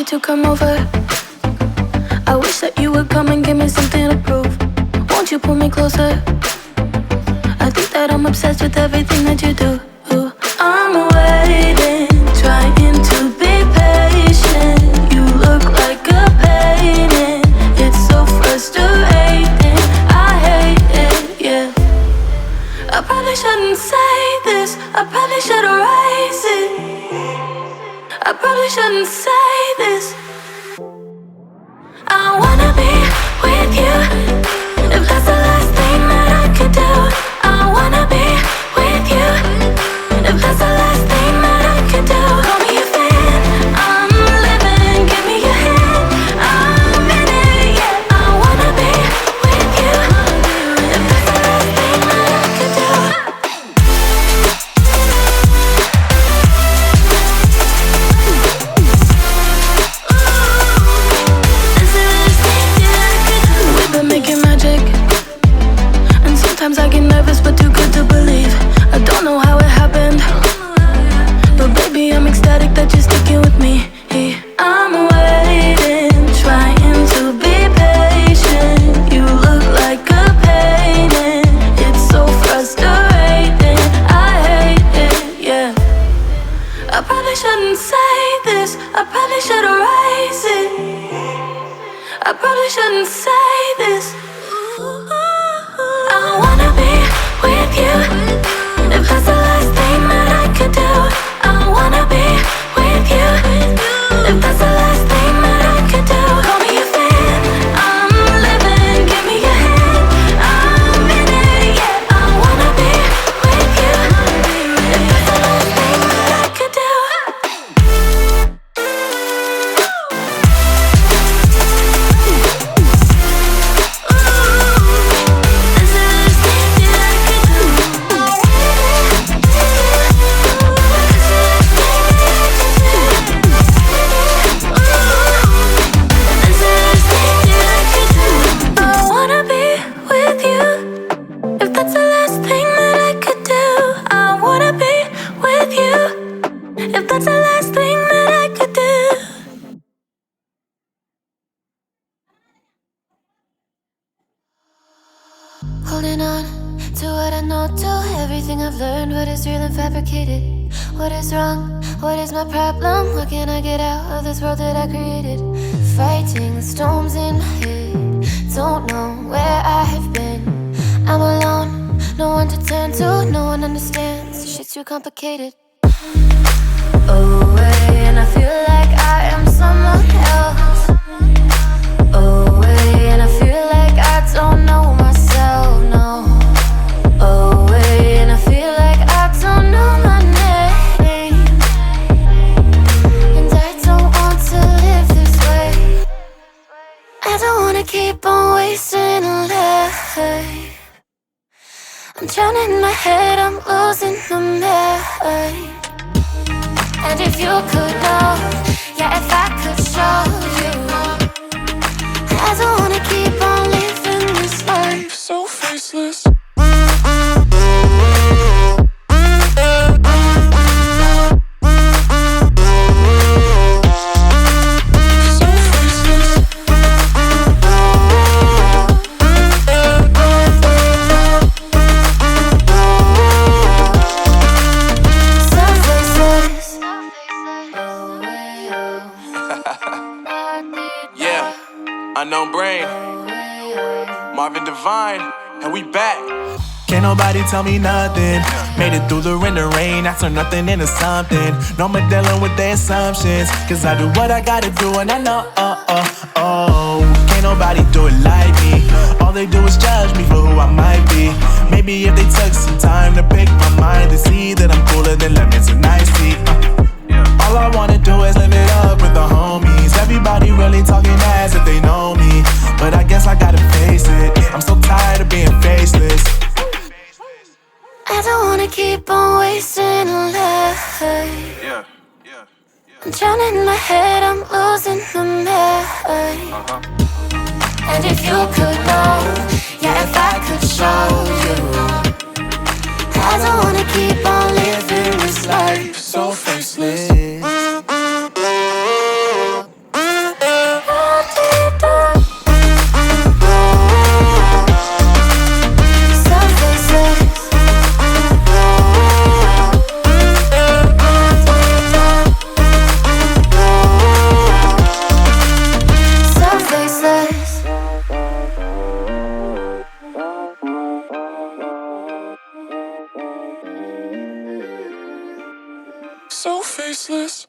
you to come over. I wish that you would come and give me something to prove. Won't you pull me closer? I think that I'm obsessed with everything that you do. I'm waiting, trying to be patient. You look like a painting. It's so frustrating. I hate it, yeah. I probably shouldn't say this. I probably should erase it. I probably shouldn't say this. I wanna be with you. If that's the last thing that I could do, I wanna be with you. If that's the last thing that I could do, call me a fan. I'm living, give me your hand. I'm in it, yeah. I wanna be with you. If that's the last thing that I could do. We've been making magic, and sometimes I get nervous but too good to believe. I don't know how it happened, but baby I'm ecstatic that you're sticking with me. I'm waiting, trying to be patient. You look like a painting. It's so frustrating. I hate it, yeah. I probably shouldn't say this. I probably should erase it. I probably shouldn't say this. I wanna be with you. If that's the last thing that I could do, I wanna be with you. If that's the last thing that I could do, call me a fan. I'm living, give me your hand. I'm in it, yeah. I wanna be with you. If that's the last thing that I could do. Holding on to what I know, to everything I've learned. What is real and fabricated? What is wrong? What is my problem? What can I get out of this world that I created? Fighting the storms in my head. Don't know where I have been. I'm alone, no one to turn to. No one understands, shit's too complicated. Away, and I feel like I am someone else. Away, and I feel like I don't know myself, no. Away, and I feel like I don't know my name. And I don't want to live this way. I don't wanna keep on wasting a life. I'm drowning in my head, I'm losing my mind. And if you could know, yeah, if I could show you, I don't wanna keep on living this life so faceless. Unknown Brain, Marvin Divine, and we back. Can't nobody tell me nothing. Made it through the rain, I turned nothing into something. No more dealing with their assumptions, cause I do what I gotta do and I know, can't nobody do it like me. All they do is judge me for who I might be. Maybe if they took some time to pick my mind, they see that I'm cooler than lemons and iced tea. All I wanna do is live it up with the homies. Everybody really talking as if they know me, but I guess I gotta face it. I'm so tired of being faceless. I don't wanna keep on wasting a life. I'm drowning in my head, I'm losing my mind. And if you could know, yeah, if I could show you, I don't wanna keep on living this life so faceless. so faceless.